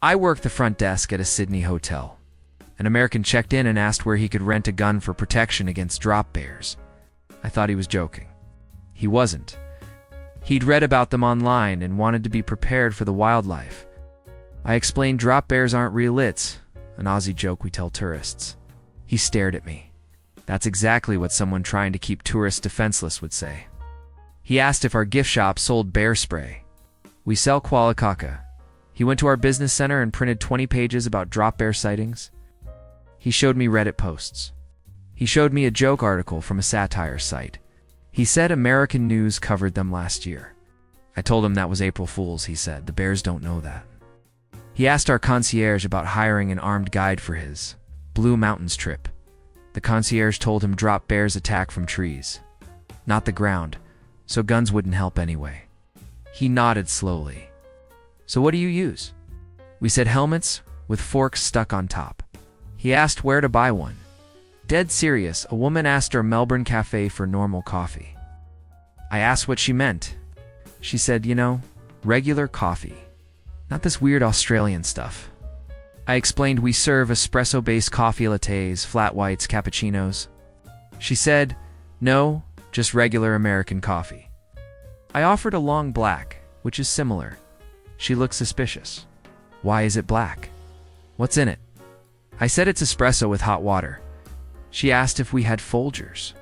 I worked the front desk at a Sydney hotel. An American checked in and asked where he could rent a gun for protection against drop bears. I thought he was joking. He wasn't. He'd read about them online and wanted to be prepared for the wildlife. I explained drop bears aren't real, it's an Aussie joke we tell tourists. He stared at me. That's exactly what someone trying to keep tourists defenseless would say. He asked if our gift shop sold bear spray. We sell Qualicaka. He went to our business center and printed 20 pages about drop bear sightings. He showed me Reddit posts. He showed me a joke article from a satire site. He said American news covered them last year. I told him that was April Fool's, he said. The bears don't know that. He asked our concierge about hiring an armed guide for his Blue Mountains trip. The concierge told him drop bears attack from trees, not the ground, so guns wouldn't help anyway. He nodded slowly. So what do you use? We said helmets with forks stuck on top. He asked where to buy one. Dead serious, a woman asked our Melbourne cafe for normal coffee. I asked what she meant. She said, regular coffee. Not this weird Australian stuff. I explained we serve espresso-based coffee lattes, flat whites, cappuccinos. She said, no, just regular American coffee. I offered a long black, which is similar. She looked suspicious. Why is it black? What's in it? I said it's espresso with hot water. She asked if we had Folgers.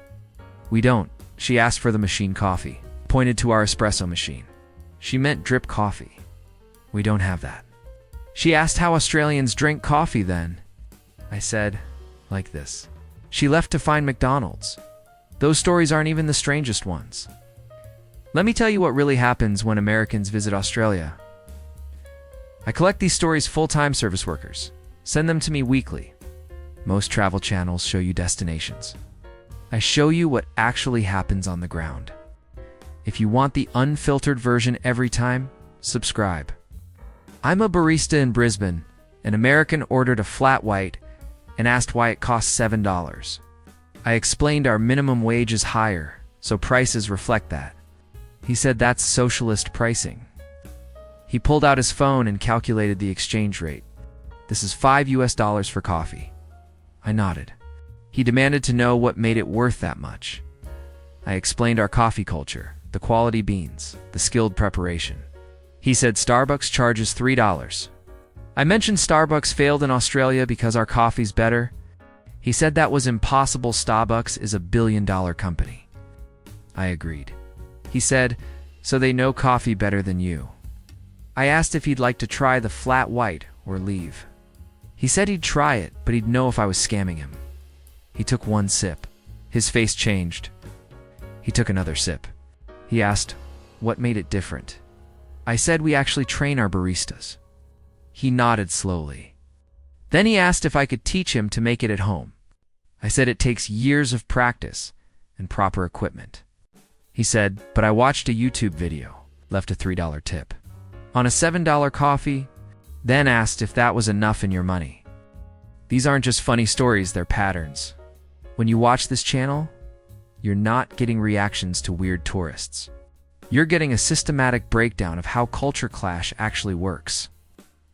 We don't. She asked for the machine coffee, pointed to our espresso machine. She meant drip coffee. We don't have that. She asked how Australians drink coffee then. I said, like this. She left to find McDonald's. Those stories aren't even the strangest ones. Let me tell you what really happens when Americans visit Australia. I collect these stories full-time service workers. Send them to me weekly. Most travel channels show you destinations. I show you what actually happens on the ground. If you want the unfiltered version every time, subscribe. I'm a barista in Brisbane. An American ordered a flat white and asked why it cost $7. I explained our minimum wage is higher, so prices reflect that. He said that's socialist pricing. He pulled out his phone and calculated the exchange rate. This is $5 for coffee. I nodded. He demanded to know what made it worth that much. I explained our coffee culture, the quality beans, the skilled preparation. He said Starbucks charges $3. I mentioned Starbucks failed in Australia because our coffee's better. He said that was impossible. Starbucks is a billion-dollar company. I agreed. He said, so they know coffee better than you. I asked if he'd like to try the flat white or leave. He said he'd try it, but he'd know if I was scamming him. He took one sip. His face changed. He took another sip. He asked, what made it different? I said we actually train our baristas. He nodded slowly. Then he asked if I could teach him to make it at home. I said it takes years of practice and proper equipment. He said, but I watched a YouTube video, left a $3 tip on a $7 coffee, then asked if that was enough in your money. These aren't just funny stories, they're patterns. When you watch this channel, you're not getting reactions to weird tourists. You're getting a systematic breakdown of how culture clash actually works.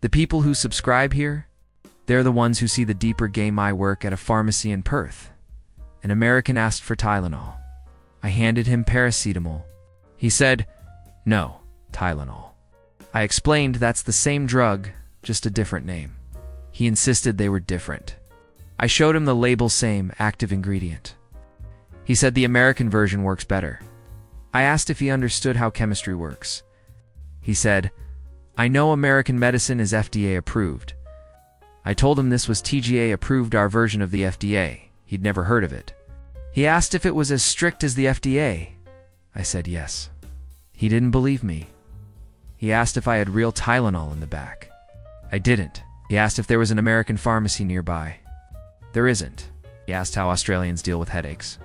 The people who subscribe here, they're the ones who see the deeper game. I work at a pharmacy in Perth. An American asked for Tylenol. I handed him paracetamol. He said, no, Tylenol. I explained that's the same drug, just a different name. He insisted they were different. I showed him the label, same active ingredient. He said the American version works better. I asked if he understood how chemistry works. He said, I know American medicine is FDA approved. I told him this was TGA approved, our version of the FDA. He'd never heard of it. He asked if it was as strict as the FDA. I said yes. He didn't believe me. He asked if I had real Tylenol in the back. I didn't. He asked if there was an American pharmacy nearby. There isn't. He asked how Australians deal with headaches.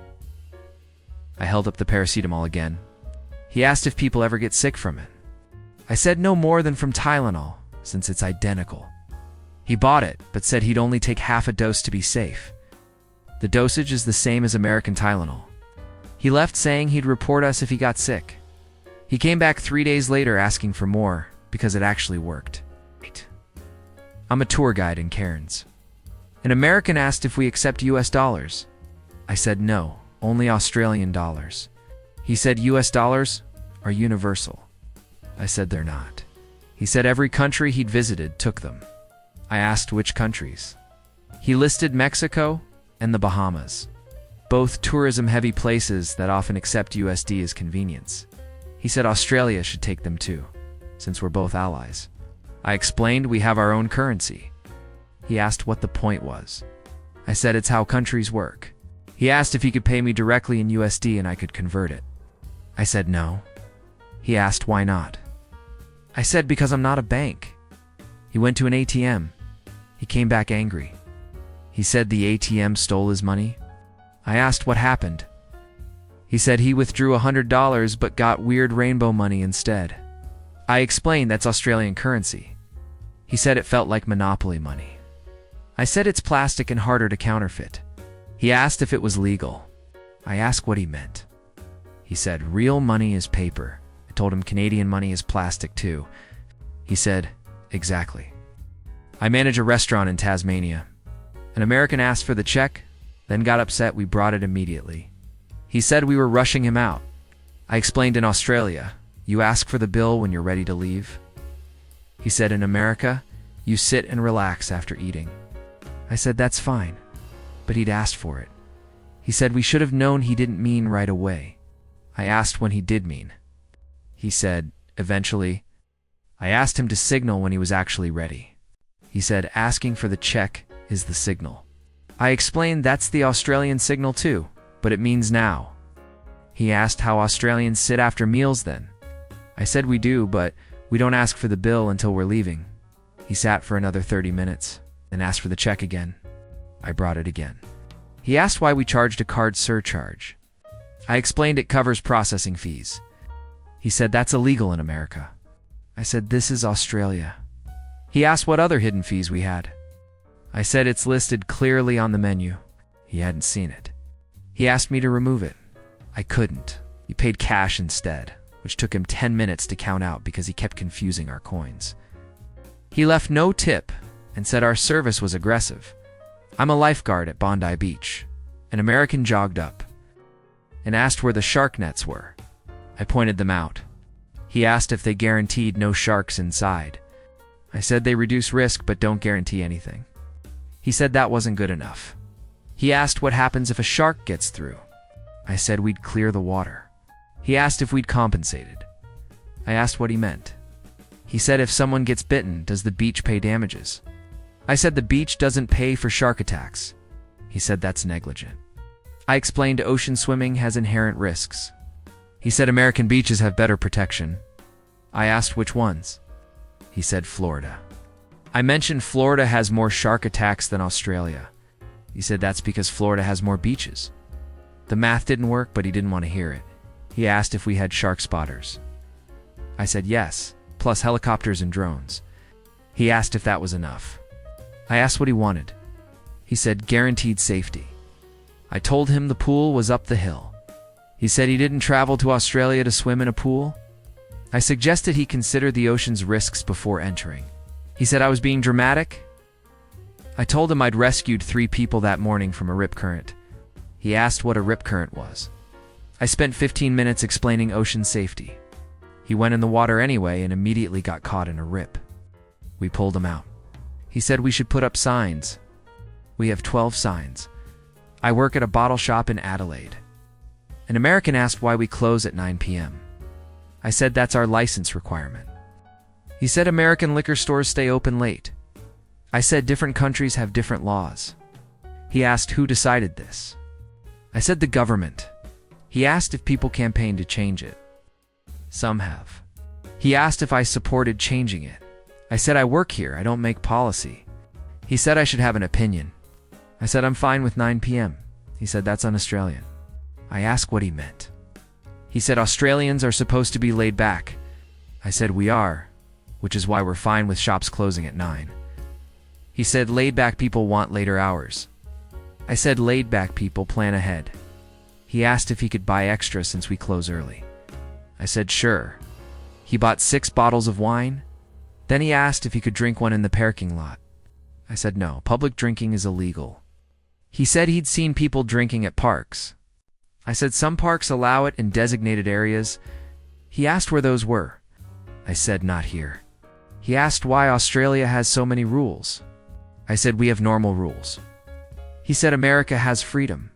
I held up the paracetamol again. He asked if people ever get sick from it. I said no more than from Tylenol, since it's identical. He bought it, but said he'd only take half a dose to be safe. The dosage is the same as American Tylenol. He left saying he'd report us if he got sick. He came back 3 days later asking for more, because it actually worked. I'm a tour guide in Cairns. An American asked if we accept US dollars. I said no, only Australian dollars. He said US dollars are universal. I said they're not. He said every country he'd visited took them. I asked which countries. He listed Mexico and the Bahamas, both tourism-heavy places that often accept USD as convenience. He said Australia should take them too, since we're both allies. I explained we have our own currency. He asked what the point was. I said it's how countries work. He asked if he could pay me directly in USD and I could convert it. I said no. He asked why not. I said because I'm not a bank. He went to an ATM. He came back angry. He said the ATM stole his money. I asked what happened. He said he withdrew $100 but got weird rainbow money instead. I explained that's Australian currency. He said it felt like monopoly money. I said it's plastic and harder to counterfeit. He asked if it was legal. I asked what he meant. He said real money is paper. I told him Canadian money is plastic too. He said, exactly. I manage a restaurant in Tasmania. An American asked for the check, then got upset we brought it immediately. He said we were rushing him out. I explained in Australia, you ask for the bill when you're ready to leave. He said in America, you sit and relax after eating. I said that's fine, but he'd asked for it. He said we should have known he didn't mean right away. I asked when he did mean. He said, eventually. I asked him to signal when he was actually ready. He said asking for the check is the signal. I explained that's the Australian signal too, but it means now. He asked how Australians sit after meals then. I said we do, but we don't ask for the bill until we're leaving. He sat for another 30 minutes, then asked for the check again. I brought it again. He asked why we charged a card surcharge. I explained it covers processing fees. He said that's illegal in America. I said this is Australia. He asked what other hidden fees we had. I said it's listed clearly on the menu. He hadn't seen it. He asked me to remove it. I couldn't. He paid cash instead, which took him 10 minutes to count out because he kept confusing our coins. He left no tip and said our service was aggressive. I'm a lifeguard at Bondi Beach. An American jogged up and asked where the shark nets were. I pointed them out. He asked if they guaranteed no sharks inside. I said they reduce risk but don't guarantee anything. He said that wasn't good enough. He asked what happens if a shark gets through. I said we'd clear the water. He asked if we'd compensated. I asked what he meant. He said if someone gets bitten, does the beach pay damages? I said the beach doesn't pay for shark attacks. He said that's negligent. I explained ocean swimming has inherent risks. He said American beaches have better protection. I asked which ones. He said Florida. I mentioned Florida has more shark attacks than Australia. He said that's because Florida has more beaches. The math didn't work, but he didn't want to hear it. He asked if we had shark spotters. I said yes, plus helicopters and drones. He asked if that was enough. I asked what he wanted. He said guaranteed safety. I told him the pool was up the hill. He said he didn't travel to Australia to swim in a pool. I suggested he consider the ocean's risks before entering. He said I was being dramatic. I told him I'd rescued 3 people that morning from a rip current. He asked what a rip current was. I spent 15 minutes explaining ocean safety. He went in the water anyway and immediately got caught in a rip. We pulled him out. He said we should put up signs. We have 12 signs. I work at a bottle shop in Adelaide. An American asked why we close at 9 p.m. I said that's our license requirement. He said American liquor stores stay open late. I said different countries have different laws. He asked who decided this. I said the government. He asked if people campaigned to change it. Some have. He asked if I supported changing it. I said I work here, I don't make policy. He said I should have an opinion. I said I'm fine with 9 p.m. He said that's un-Australian. I asked what he meant. He said Australians are supposed to be laid back. I said we are, which is why we're fine with shops closing at 9. He said laid back people want later hours. I said laid back people plan ahead. He asked if he could buy extra since we close early. I said sure. He bought 6 bottles of wine. Then he asked if he could drink one in the parking lot. I said no, public drinking is illegal. He said he'd seen people drinking at parks. I said some parks allow it in designated areas. He asked where those were. I said not here. He asked why Australia has so many rules. I said we have normal rules. He said America has freedom.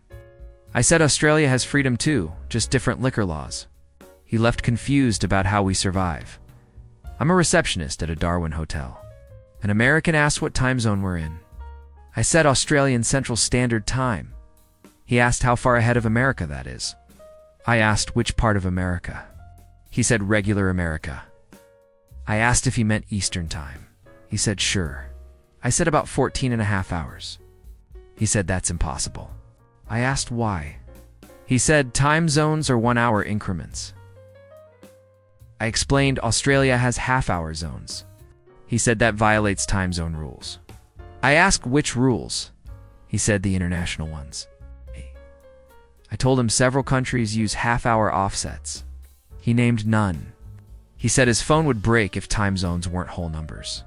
I said Australia has freedom too, just different liquor laws. He left confused about how we survive. I'm a receptionist at a Darwin hotel. An American asked what time zone we're in. I said Australian Central Standard Time. He asked how far ahead of America that is. I asked which part of America. He said regular America. I asked if he meant Eastern Time. He said sure. I said about 14.5 hours. He said that's impossible. I asked why. He said time zones are 1 hour increments. I explained Australia has half-hour zones. He said that violates time zone rules. I asked which rules. He said the international ones. I told him several countries use half-hour offsets. He named none. He said his phone would break if time zones weren't whole numbers.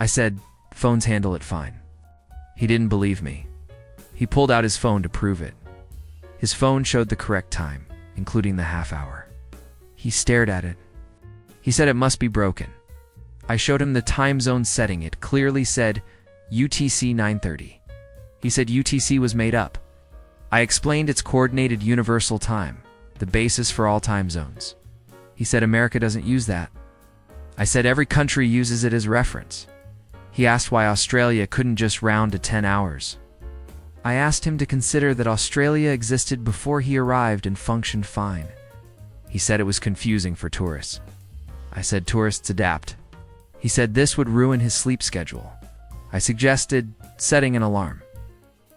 I said, phones handle it fine. He didn't believe me. He pulled out his phone to prove it. His phone showed the correct time, including the half hour. He stared at it. He said it must be broken. I showed him the time zone setting. It clearly said UTC 9:30. He said UTC was made up. I explained it's coordinated universal time, the basis for all time zones. He said America doesn't use that. I said every country uses it as reference. He asked why Australia couldn't just round to 10 hours. I asked him to consider that Australia existed before he arrived and functioned fine. He said it was confusing for tourists. I said tourists adapt. He said this would ruin his sleep schedule. I suggested setting an alarm.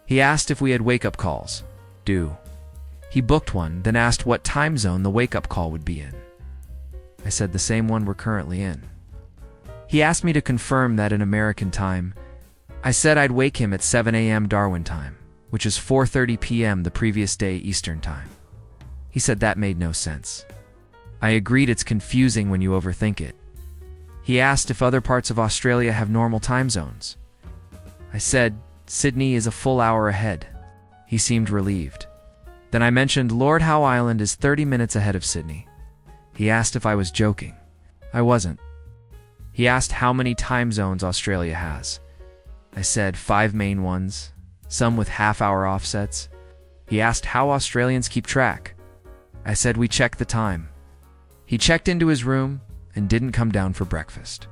He asked if we had wake-up calls. He booked one, then asked what time zone the wake-up call would be in. I said the same one we're currently in. He asked me to confirm that in American time. I said I'd wake him at 7 a.m. Darwin time, which is 4:30 p.m. the previous day Eastern time. He said that made no sense. I agreed it's confusing when you overthink it. He asked if other parts of Australia have normal time zones. I said Sydney is a full hour ahead. He seemed relieved. Then I mentioned Lord Howe Island is 30 minutes ahead of Sydney. He asked if I was joking. I wasn't. He asked how many time zones Australia has. I said 5 main ones, some with half-hour offsets. He asked how Australians keep track. I said we check the time. He checked into his room and didn't come down for breakfast.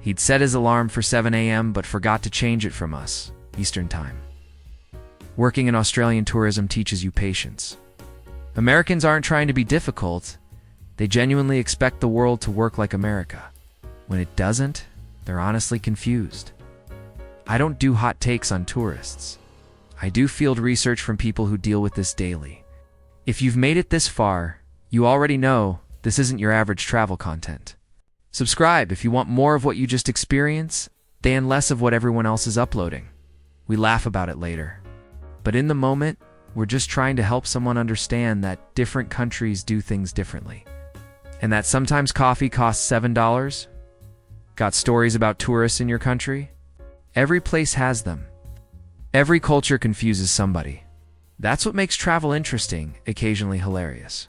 He'd set his alarm for 7 a.m. but forgot to change it from us, Eastern Time. Working in Australian tourism teaches you patience. Americans aren't trying to be difficult. They genuinely expect the world to work like America. When it doesn't, they're honestly confused. I don't do hot takes on tourists. I do field research from people who deal with this daily. If you've made it this far, you already know this isn't your average travel content. Subscribe if you want more of what you just experienced and less of what everyone else is uploading. We laugh about it later. But in the moment, we're just trying to help someone understand that different countries do things differently. And that sometimes coffee costs $7? Got stories about tourists in your country? Every place has them. Every culture confuses somebody. That's what makes travel interesting, occasionally hilarious.